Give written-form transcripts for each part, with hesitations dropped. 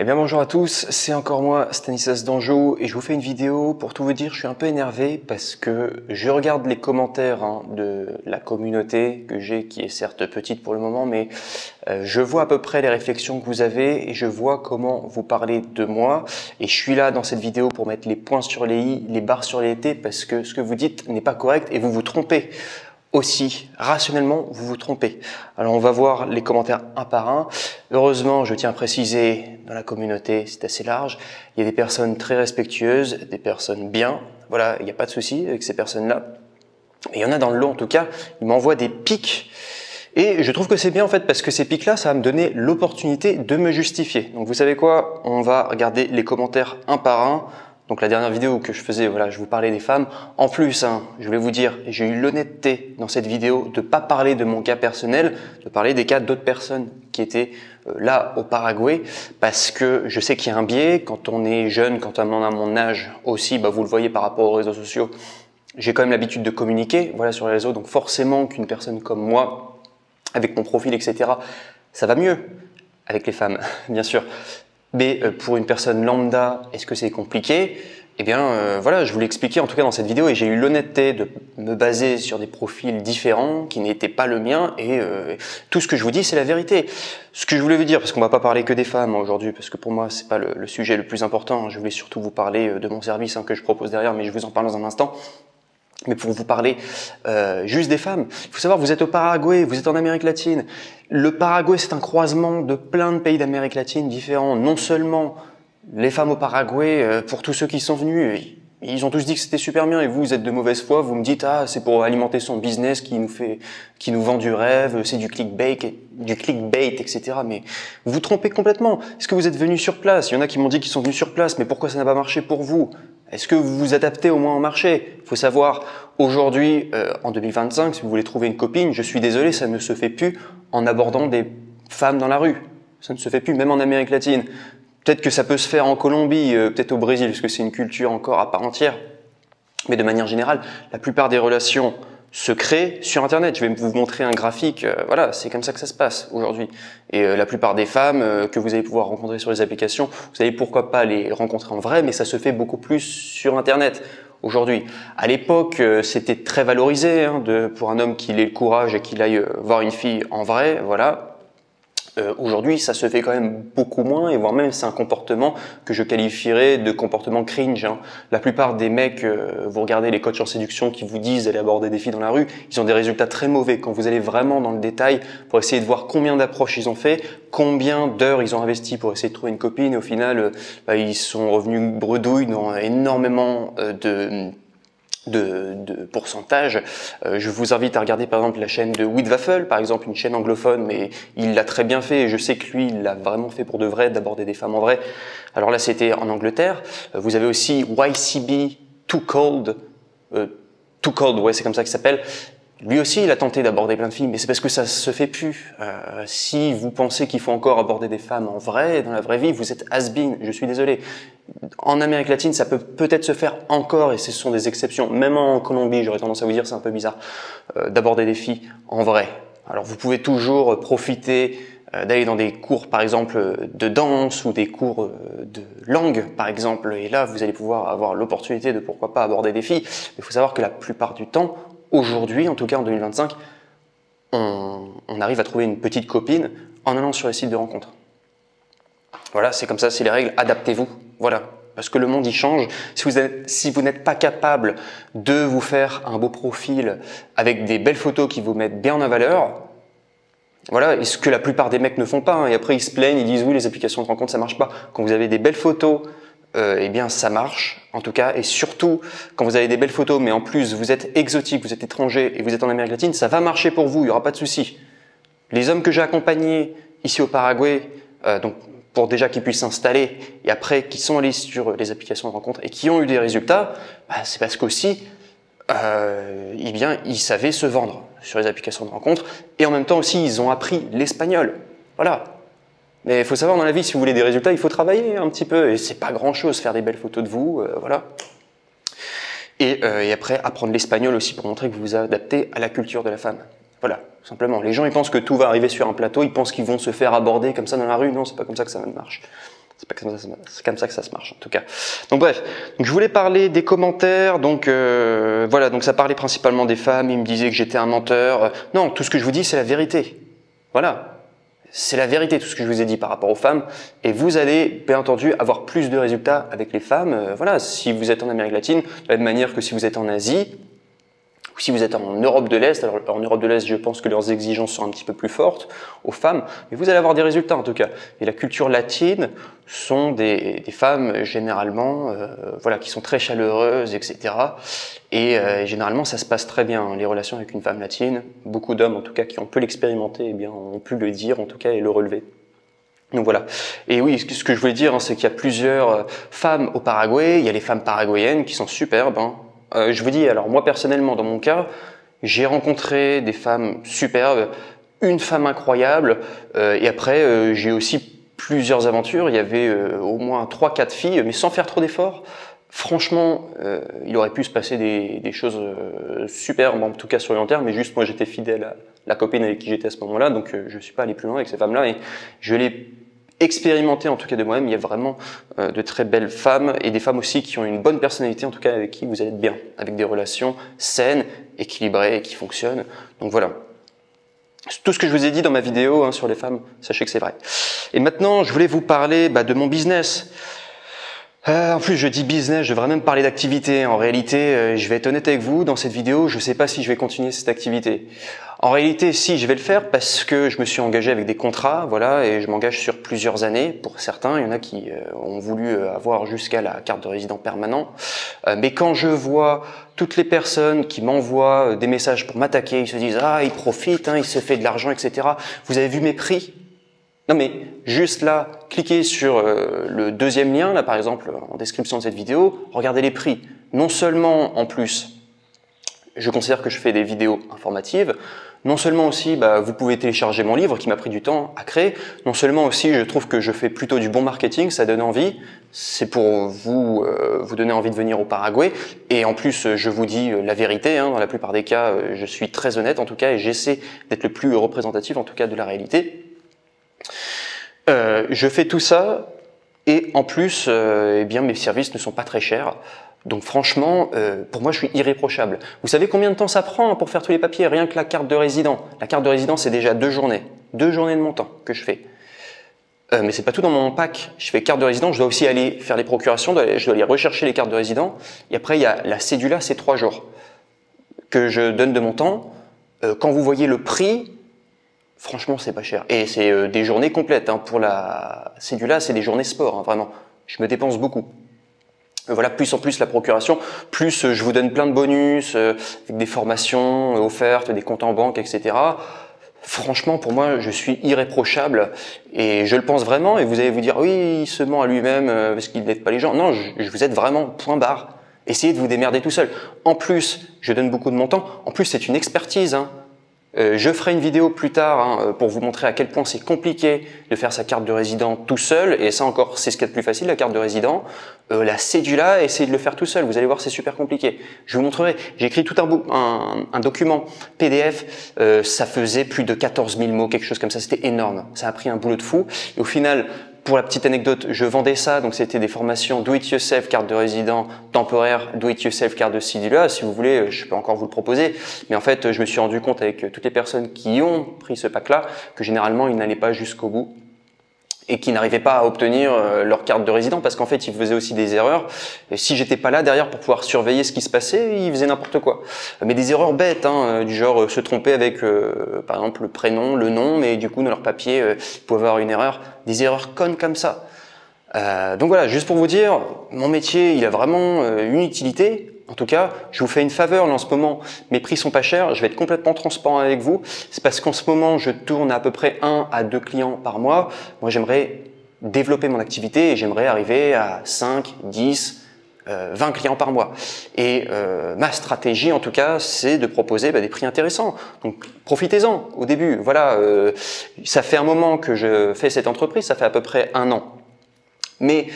Eh bien bonjour à tous, c'est encore moi Stanislas Danjou et je vous fais une vidéo pour tout vous dire. Je suis un peu énervé parce que je regarde les commentaires de la communauté que j'ai, qui est certes petite pour le moment, mais je vois à peu près les réflexions que vous avez et je vois comment vous parlez de moi, et je suis là dans cette vidéo pour mettre les points sur les i, les barres sur les t, parce que ce que vous dites n'est pas correct et vous vous trompez. Aussi, rationnellement, vous vous trompez. Alors on va voir les commentaires un par un. Heureusement, je tiens à préciser, dans la communauté, c'est assez large. Il y a des personnes très respectueuses, des personnes bien. Voilà, il n'y a pas de souci avec ces personnes-là. Et il y en a dans le lot, en tout cas, ils m'envoient des pics. Et je trouve que c'est bien en fait, parce que ces pics-là, ça va me donner l'opportunité de me justifier. Donc vous savez quoi? On va regarder les commentaires un par un. Donc la dernière vidéo que je faisais, voilà, je vous parlais des femmes. En plus, je voulais vous dire, j'ai eu l'honnêteté dans cette vidéo de pas parler de mon cas personnel, de parler des cas d'autres personnes qui étaient là au Paraguay, parce que je sais qu'il y a un biais quand on est jeune, quand on a mon âge aussi, vous le voyez par rapport aux réseaux sociaux. J'ai quand même l'habitude de communiquer, voilà, sur les réseaux, donc forcément qu'une personne comme moi, avec mon profil, etc., ça va mieux avec les femmes, bien sûr. Mais pour une personne lambda, est-ce que c'est compliqué? Eh bien, voilà, je vous l'ai expliqué en tout cas dans cette vidéo, et j'ai eu l'honnêteté de me baser sur des profils différents qui n'étaient pas le mien, et tout ce que je vous dis, c'est la vérité. Ce que je voulais vous dire, parce qu'on va pas parler que des femmes aujourd'hui, parce que pour moi, c'est pas le sujet le plus important. Je voulais surtout vous parler de mon service que je propose derrière, mais je vous en parle dans un instant. Mais pour vous parler juste des femmes, il faut savoir, vous êtes au Paraguay, vous êtes en Amérique latine. Le Paraguay, c'est un croisement de plein de pays d'Amérique latine différents. Non seulement les femmes au Paraguay, pour tous ceux qui sont venus, ils ont tous dit que c'était super bien, et vous êtes de mauvaise foi, vous me dites c'est pour alimenter son business qui nous vend du rêve, c'est du clickbait, etc. Mais vous vous trompez complètement. Est-ce que vous êtes venus sur place? Il y en a qui m'ont dit qu'ils sont venus sur place, mais pourquoi ça n'a pas marché pour vous? Est-ce que vous vous adaptez au moins au marché? Il faut savoir, aujourd'hui, en 2025, si vous voulez trouver une copine, je suis désolé, ça ne se fait plus en abordant des femmes dans la rue. Ça ne se fait plus, même en Amérique latine. Peut-être que ça peut se faire en Colombie, peut-être au Brésil, parce que c'est une culture encore à part entière. Mais de manière générale, la plupart des relations se créent sur Internet. Je vais vous montrer un graphique, voilà, c'est comme ça que ça se passe aujourd'hui. Et la plupart des femmes que vous allez pouvoir rencontrer sur les applications, vous allez pourquoi pas les rencontrer en vrai, mais ça se fait beaucoup plus sur Internet aujourd'hui. À l'époque, c'était très valorisé pour un homme qu'il ait le courage et qu'il aille voir une fille en vrai, voilà. Aujourd'hui, ça se fait quand même beaucoup moins, et voire même c'est un comportement que je qualifierais de comportement cringe. La plupart des mecs, vous regardez les coachs en séduction qui vous disent d'aller aborder des filles dans la rue, ils ont des résultats très mauvais. Quand vous allez vraiment dans le détail pour essayer de voir combien d'approches ils ont fait, combien d'heures ils ont investi pour essayer de trouver une copine, et au final, ils sont revenus bredouilles dans énormément de pourcentage. Je vous invite à regarder par exemple la chaîne de Witwaffle, par exemple, une chaîne anglophone, mais il l'a très bien fait, et je sais que lui, il l'a vraiment fait pour de vrai, d'aborder des femmes en vrai. Alors là, c'était en Angleterre. Vous avez aussi YCB Too Cold, ouais, c'est comme ça qu'il s'appelle. Lui aussi, il a tenté d'aborder plein de filles, mais c'est parce que ça se fait plus. Si vous pensez qu'il faut encore aborder des femmes en vrai, dans la vraie vie, vous êtes has-been, je suis désolé. En Amérique latine, ça peut peut-être se faire encore, et ce sont des exceptions. Même en Colombie, j'aurais tendance à vous dire, c'est un peu bizarre, d'aborder des filles en vrai. Alors vous pouvez toujours profiter d'aller dans des cours, par exemple, de danse, ou des cours de langue, par exemple, et là, vous allez pouvoir avoir l'opportunité de, pourquoi pas, aborder des filles. Mais il faut savoir que la plupart du temps, aujourd'hui, en tout cas en 2025, on arrive à trouver une petite copine en allant sur les sites de rencontres. Voilà, c'est comme ça, c'est les règles, adaptez-vous, voilà. Parce que le monde y change. Si vous n'êtes pas capable de vous faire un beau profil avec des belles photos qui vous mettent bien en valeur, voilà, et ce que la plupart des mecs ne font pas, et après ils se plaignent, ils disent oui, les applications de rencontres ça marche pas. Quand vous avez des belles photos, eh bien ça marche en tout cas, et surtout quand vous avez des belles photos, mais en plus vous êtes exotique, vous êtes étranger et vous êtes en Amérique latine, ça va marcher pour vous, il n'y aura pas de souci. Les hommes que j'ai accompagnés ici au Paraguay, donc pour déjà qu'ils puissent s'installer, et après qui sont allés sur les applications de rencontres et qui ont eu des résultats, c'est parce qu'aussi eh bien ils savaient se vendre sur les applications de rencontres, et en même temps aussi ils ont appris l'espagnol. Voilà. Mais il faut savoir, dans la vie, si vous voulez des résultats, il faut travailler un petit peu, et c'est pas grand chose, faire des belles photos de vous, voilà. Et après, apprendre l'espagnol aussi pour montrer que vous vous adaptez à la culture de la femme. Voilà, tout simplement. Les gens, ils pensent que tout va arriver sur un plateau, ils pensent qu'ils vont se faire aborder comme ça dans la rue. Non, c'est pas comme ça que ça marche. C'est pas comme ça que ça se marche en tout cas. Donc bref, donc, je voulais parler des commentaires. Donc voilà, donc ça parlait principalement des femmes. Ils me disaient que j'étais un menteur. Non, tout ce que je vous dis, c'est la vérité. Voilà, c'est la vérité tout ce que je vous ai dit par rapport aux femmes. Et vous allez bien entendu avoir plus de résultats avec les femmes. Voilà, si vous êtes en Amérique latine, de la même manière que si vous êtes en Asie. Ou si vous êtes en Europe de l'Est, alors en Europe de l'Est, je pense que leurs exigences sont un petit peu plus fortes aux femmes, mais vous allez avoir des résultats en tout cas. Et la culture latine sont des femmes généralement, voilà, qui sont très chaleureuses, etc. Et généralement, ça se passe très bien, hein, les relations avec une femme latine. Beaucoup d'hommes, en tout cas, qui ont pu l'expérimenter, eh bien, ont pu le dire, en tout cas, et le relever. Donc voilà. Et oui, ce que je voulais dire, hein, c'est qu'il y a plusieurs femmes au Paraguay. Il y a les femmes paraguayennes qui sont superbes, hein. Je vous dis, alors moi personnellement, dans mon cas, j'ai rencontré des femmes superbes, une femme incroyable, et après j'ai aussi plusieurs aventures. Il y avait au moins 3-4 filles, mais sans faire trop d'efforts. Franchement, il aurait pu se passer des choses superbes, en tout cas sur le long terme, mais juste moi j'étais fidèle à la copine avec qui j'étais à ce moment-là, donc je suis pas allé plus loin avec ces femmes-là, et je l'ai expérimenté en tout cas de moi-même. Il y a vraiment de très belles femmes et des femmes aussi qui ont une bonne personnalité, en tout cas avec qui vous allez être bien, avec des relations saines, équilibrées et qui fonctionnent. Donc voilà. Tout ce que je vous ai dit dans ma vidéo hein, sur les femmes, sachez que c'est vrai. Et maintenant, je voulais vous parler de mon business. En plus, je dis business, je devrais même parler d'activité. En réalité, je vais être honnête avec vous, dans cette vidéo, je ne sais pas si je vais continuer cette activité. En réalité, si, je vais le faire parce que je me suis engagé avec des contrats, voilà, et je m'engage sur plusieurs années. Pour certains, il y en a qui ont voulu avoir jusqu'à la carte de résident permanent. Mais quand je vois toutes les personnes qui m'envoient des messages pour m'attaquer, ils se disent « Ah, il profite, hein, il se fait de l'argent, etc. » Vous avez vu mes prix ? Non mais juste là, cliquez sur le deuxième lien, là par exemple, en description de cette vidéo, regardez les prix. Non seulement en plus, je considère que je fais des vidéos informatives, non seulement aussi vous pouvez télécharger mon livre qui m'a pris du temps à créer, non seulement aussi je trouve que je fais plutôt du bon marketing, ça donne envie, c'est pour vous donner envie de venir au Paraguay, et en plus je vous dis la vérité, hein, dans la plupart des cas je suis très honnête en tout cas, et j'essaie d'être le plus représentatif en tout cas de la réalité. Je fais tout ça et en plus, eh bien mes services ne sont pas très chers. Donc franchement, pour moi, je suis irréprochable. Vous savez combien de temps ça prend pour faire tous les papiers? Rien que la carte de résident. La carte de résident, c'est déjà 2 journées. 2 journées de mon temps que je fais. Mais c'est pas tout dans mon pack. Je fais carte de résident, je dois aussi aller faire les procurations, je dois aller rechercher les cartes de résident. Et après, il y a la cédula, c'est 3 jours que je donne de mon temps. Quand vous voyez le prix, franchement, c'est pas cher. Et c'est des journées complètes. Hein. Pour la cédula, c'est des journées sport, hein, vraiment. Je me dépense beaucoup. Voilà, plus en plus la procuration, plus je vous donne plein de bonus, avec des formations offertes, des comptes en banque, etc. Franchement, pour moi, je suis irréprochable et je le pense vraiment. Et vous allez vous dire, oui, il se ment à lui-même parce qu'il n'aide pas les gens. Non, je vous aide vraiment, point barre. Essayez de vous démerder tout seul. En plus, je donne beaucoup de mon temps. En plus, c'est une expertise, hein. Je ferai une vidéo plus tard hein, pour vous montrer à quel point c'est compliqué de faire sa carte de résident tout seul, et ça encore c'est ce qu'il y a de plus facile, la carte de résident. La cédula, essayez de le faire tout seul, vous allez voir c'est super compliqué. Je vous montrerai, j'ai écrit tout un document PDF, ça faisait plus de 14 000 mots, quelque chose comme ça, c'était énorme, ça a pris un boulot de fou, et au final, pour la petite anecdote, je vendais ça, donc c'était des formations do-it-yourself, carte de résident temporaire, do-it-yourself, carte de cédula. Si vous voulez, je peux encore vous le proposer. Mais en fait, je me suis rendu compte avec toutes les personnes qui ont pris ce pack-là que généralement, ils n'allaient pas jusqu'au bout et qui n'arrivaient pas à obtenir leur carte de résident parce qu'en fait, ils faisaient aussi des erreurs. Et si j'étais pas là derrière pour pouvoir surveiller ce qui se passait, ils faisaient n'importe quoi. Mais des erreurs bêtes, hein, du genre se tromper avec, par exemple, le prénom, le nom, mais du coup, dans leur papier, ils pouvaient avoir une erreur. Des erreurs connes comme ça. Donc voilà, juste pour vous dire, mon métier, il a vraiment une utilité. En tout cas, je vous fais une faveur là en ce moment, mes prix sont pas chers, je vais être complètement transparent avec vous. C'est parce qu'en ce moment, je tourne à peu près 1 à 2 clients par mois. Moi, j'aimerais développer mon activité et j'aimerais arriver à 5, 10, 20 clients par mois. Et ma stratégie, en tout cas, c'est de proposer des prix intéressants. Donc, profitez-en au début. Voilà, ça fait un moment que je fais cette entreprise, ça fait à peu près 1 an. Mais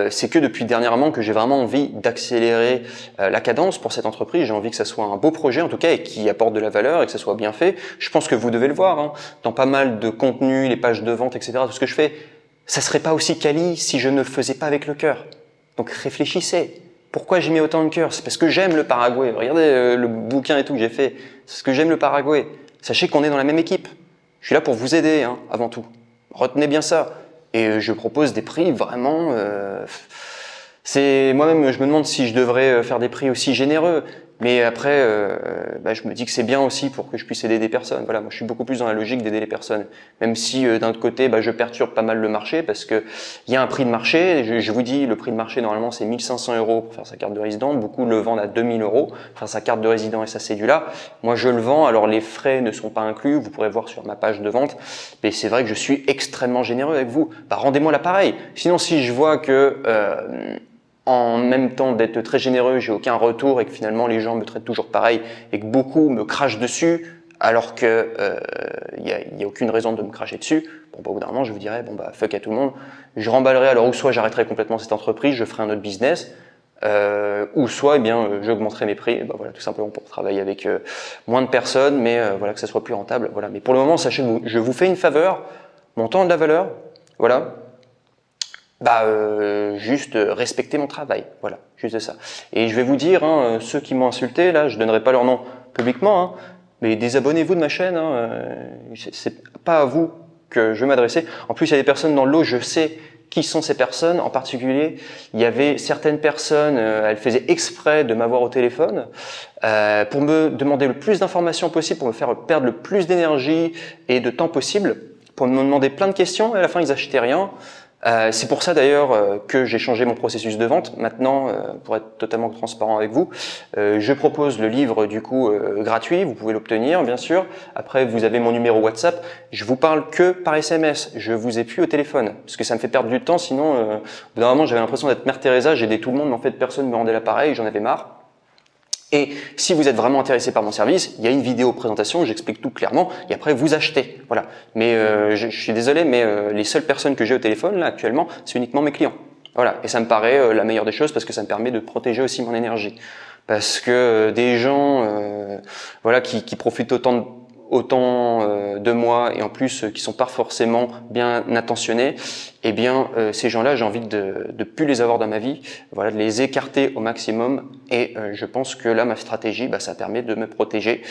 c'est que depuis dernièrement que j'ai vraiment envie d'accélérer la cadence pour cette entreprise. J'ai envie que ça soit un beau projet en tout cas et qui apporte de la valeur et que ça soit bien fait. Je pense que vous devez le voir hein, dans pas mal de contenus, les pages de vente, etc. Tout ce que je fais, ça serait pas aussi quali si je ne le faisais pas avec le cœur. Donc réfléchissez. Pourquoi j'ai mis autant de cœur? C'est parce que j'aime le Paraguay. Regardez le bouquin et tout que j'ai fait. C'est parce que j'aime le Paraguay. Sachez qu'on est dans la même équipe. Je suis là pour vous aider, hein, avant tout. Retenez bien ça. Et je propose des prix vraiment... moi-même, je me demande si je devrais faire des prix aussi généreux. Mais après, je me dis que c'est bien aussi pour que je puisse aider des personnes. Voilà, moi je suis beaucoup plus dans la logique d'aider les personnes. Même si d'un autre côté, je perturbe pas mal le marché parce que il y a un prix de marché. Je vous dis, le prix de marché normalement c'est 1 500 € pour faire sa carte de résident. Beaucoup le vendent à 2 000 € pour faire sa carte de résident et sa cédula. Moi je le vends, alors les frais ne sont pas inclus. Vous pourrez voir sur ma page de vente. Mais c'est vrai que je suis extrêmement généreux avec vous. Rendez-moi l'appareil. Sinon si je vois que en même temps d'être très généreux, j'ai aucun retour et que finalement les gens me traitent toujours pareil et que beaucoup me crachent dessus alors que y a aucune raison de me cracher dessus. Bon, au bout d'un moment, je vous dirais fuck à tout le monde. Je remballerai alors, ou soit j'arrêterai complètement cette entreprise, je ferai un autre business, ou soit j'augmenterai mes prix. Voilà, tout simplement pour travailler avec moins de personnes, mais voilà, que ça soit plus rentable. Voilà. Mais pour le moment, sachez que je vous fais une faveur, mon temps a de la valeur, voilà. Juste respecter mon travail, voilà, juste ça. Et je vais vous dire, ceux qui m'ont insulté, là, je donnerai pas leur nom publiquement, mais désabonnez-vous de ma chaîne, c'est pas à vous que je vais m'adresser. En plus, il y a des personnes dans le lot, je sais qui sont ces personnes. En particulier, il y avait certaines personnes, elles faisaient exprès de m'avoir au téléphone pour me demander le plus d'informations possible, pour me faire perdre le plus d'énergie et de temps possible, pour me demander plein de questions, et à la fin, ils achetaient rien. C'est pour ça d'ailleurs que j'ai changé mon processus de vente. Maintenant, pour être totalement transparent avec vous, je propose le livre du coup gratuit. Vous pouvez l'obtenir bien sûr. Après, vous avez mon numéro WhatsApp. Je vous parle que par SMS. Je vous ai plus au téléphone parce que ça me fait perdre du temps. Sinon, au bout d'un moment, j'avais l'impression d'être Mère Teresa. J'aidais tout le monde, mais en fait, personne me rendait l'appareil. J'en avais marre. Et si vous êtes vraiment intéressé par mon service, il y a une vidéo présentation où j'explique tout clairement et après vous achetez. Voilà. Mais je suis désolé, mais les seules personnes que j'ai au téléphone là actuellement, c'est uniquement mes clients. Voilà. Et ça me paraît la meilleure des choses parce que ça me permet de protéger aussi mon énergie. Parce que des gens, qui profitent autant de moi et en plus qui sont pas forcément bien intentionnés, ces gens-là, j'ai envie de plus les avoir dans ma vie, voilà, de les écarter au maximum et je pense que là ma stratégie, ça permet de me protéger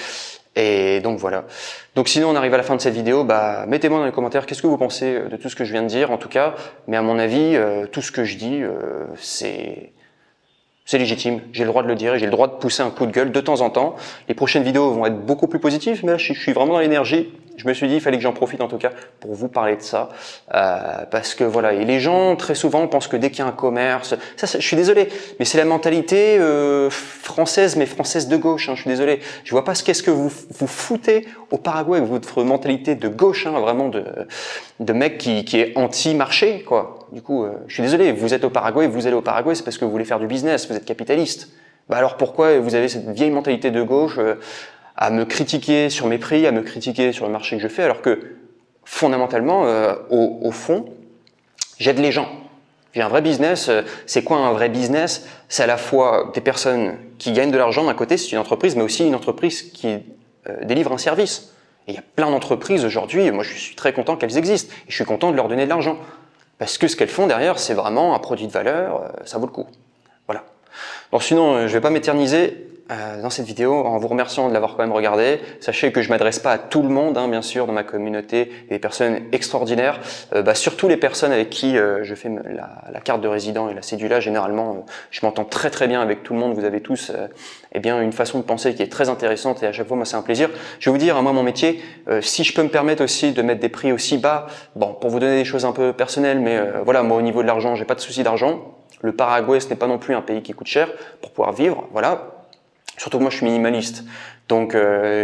et donc voilà. Donc sinon on arrive à la fin de cette vidéo, mettez-moi dans les commentaires qu'est-ce que vous pensez de tout ce que je viens de dire en tout cas, mais à mon avis tout ce que je dis c'est légitime, j'ai le droit de le dire et j'ai le droit de pousser un coup de gueule de temps en temps. Les prochaines vidéos vont être beaucoup plus positives, mais là je suis vraiment dans l'énergie. Je me suis dit il fallait que j'en profite en tout cas pour vous parler de ça. Parce que voilà, et les gens très souvent pensent que dès qu'il y a un commerce, ça je suis désolé, mais c'est la mentalité française, mais française de gauche, je suis désolé. Je vois pas qu'est-ce que vous foutez au Paraguay avec votre mentalité de gauche, vraiment de mec qui est anti-marché, quoi. Du coup, je suis désolé, vous êtes au Paraguay, vous allez au Paraguay, c'est parce que vous voulez faire du business, vous êtes capitaliste. Alors pourquoi vous avez cette vieille mentalité de gauche à me critiquer sur mes prix, à me critiquer sur le marché que je fais, alors que fondamentalement, au fond, j'aide les gens. J'ai un vrai business. C'est quoi un vrai business? C'est à la fois des personnes qui gagnent de l'argent d'un côté, c'est une entreprise, mais aussi une entreprise qui délivre un service. Et il y a plein d'entreprises aujourd'hui, moi je suis très content qu'elles existent, et je suis content de leur donner de l'argent. Parce que ce qu'elles font derrière, c'est vraiment un produit de valeur, ça vaut le coup. Voilà. Donc sinon, je vais pas m'éterniser dans cette vidéo en vous remerciant de l'avoir quand même regardé. Sachez que je m'adresse pas à tout le monde, bien sûr, dans ma communauté, il y a des personnes extraordinaires. Surtout les personnes avec qui je fais la carte de résident et la cédula. Généralement, je m'entends très très bien avec tout le monde. Vous avez tous une façon de penser qui est très intéressante et à chaque fois, moi, c'est un plaisir. Je vais vous dire, moi, mon métier, si je peux me permettre aussi de mettre des prix aussi bas, pour vous donner des choses un peu personnelles, mais voilà, moi, au niveau de l'argent, j'ai pas de souci d'argent. Le Paraguay, ce n'est pas non plus un pays qui coûte cher pour pouvoir vivre, voilà. Surtout que moi je suis minimaliste, donc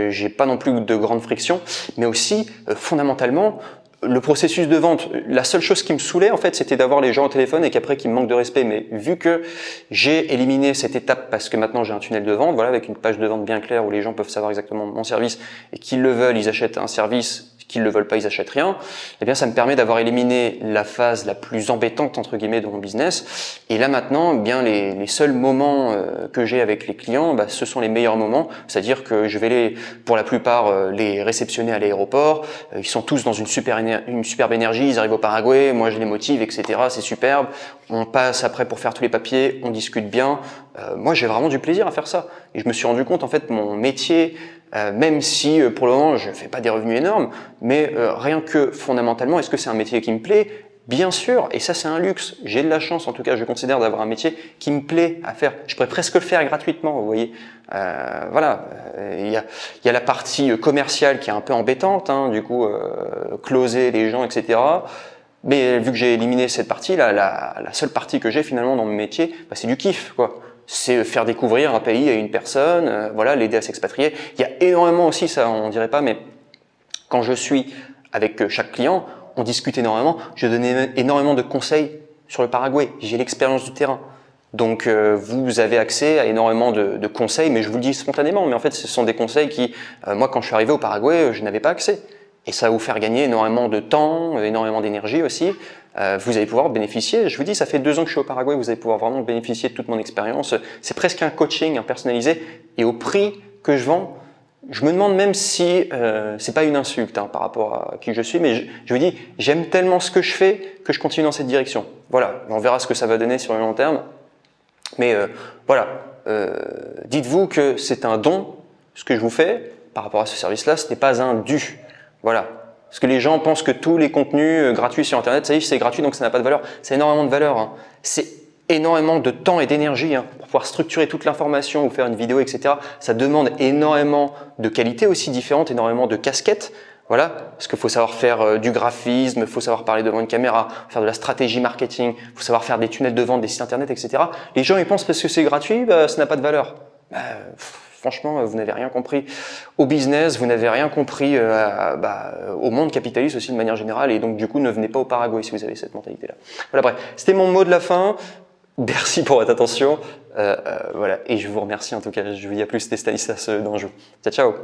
j'ai pas non plus de grandes frictions, mais aussi fondamentalement le processus de vente, la seule chose qui me saoulait en fait c'était d'avoir les gens au téléphone et qu'après qu'ils me manquent de respect, mais vu que j'ai éliminé cette étape parce que maintenant j'ai un tunnel de vente, voilà, avec une page de vente bien claire où les gens peuvent savoir exactement mon service et qu'ils le veulent, ils achètent un service qu'ils le veulent pas, ils achètent rien. Eh bien, ça me permet d'avoir éliminé la phase la plus embêtante entre guillemets de mon business. Et là maintenant, eh bien les seuls moments que j'ai avec les clients, ce sont les meilleurs moments. C'est-à-dire que je vais pour la plupart les réceptionner à l'aéroport. Ils sont tous dans une superbe énergie. Ils arrivent au Paraguay, moi je les motive, etc. C'est superbe. On passe après pour faire tous les papiers, on discute bien. Moi, j'ai vraiment du plaisir à faire ça. Et je me suis rendu compte, en fait, mon métier, même si pour le moment, je ne fais pas des revenus énormes, mais rien que fondamentalement, est-ce que c'est un métier qui me plaît? Bien sûr, et ça c'est un luxe. J'ai de la chance, en tout cas, je considère d'avoir un métier qui me plaît à faire. Je pourrais presque le faire gratuitement, vous voyez. Voilà, il y a la partie commerciale qui est un peu embêtante, hein, du coup, closer les gens, etc. Mais vu que j'ai éliminé cette partie, la seule partie que j'ai finalement dans mon métier, c'est du kiff, quoi. C'est faire découvrir un pays à une personne, voilà, l'aider à s'expatrier. Il y a énormément aussi, ça on dirait pas, mais quand je suis avec chaque client, on discute énormément. Je donne énormément de conseils sur le Paraguay. J'ai l'expérience du terrain. Donc vous avez accès à énormément de conseils, mais je vous le dis spontanément. Mais en fait, ce sont des conseils qui, moi, quand je suis arrivé au Paraguay, je n'avais pas accès. Et ça va vous faire gagner énormément de temps, énormément d'énergie aussi. Vous allez pouvoir bénéficier, je vous dis, ça fait 2 ans que je suis au Paraguay, vous allez pouvoir vraiment bénéficier de toute mon expérience. C'est presque un coaching personnalisé. Et au prix que je vends, je me demande même si c'est pas une insulte par rapport à qui je suis, mais je vous dis, j'aime tellement ce que je fais que je continue dans cette direction. Voilà, on verra ce que ça va donner sur le long terme. Mais voilà, dites-vous que c'est un don, ce que je vous fais par rapport à ce service-là, ce n'est pas un dû. Voilà. Parce que les gens pensent que tous les contenus gratuits sur Internet, ça y est, c'est gratuit, donc ça n'a pas de valeur. C'est énormément de valeur. Hein. C'est énormément de temps et d'énergie pour pouvoir structurer toute l'information ou faire une vidéo, etc. Ça demande énormément de qualités aussi différentes, énormément de casquettes. Voilà, parce qu'il faut savoir faire du graphisme, il faut savoir parler devant une caméra, faire de la stratégie marketing, il faut savoir faire des tunnels de vente, des sites Internet, etc. Les gens ils pensent parce que c'est gratuit, ça n'a pas de valeur. Franchement, vous n'avez rien compris au business, vous n'avez rien compris au monde capitaliste aussi de manière générale, et donc du coup ne venez pas au Paraguay si vous avez cette mentalité-là. Voilà, bref, c'était mon mot de la fin. Merci pour votre attention, voilà, et je vous remercie en tout cas. Je vous dis à plus, c'était Stanislas d'Anjou. Ciao, ciao.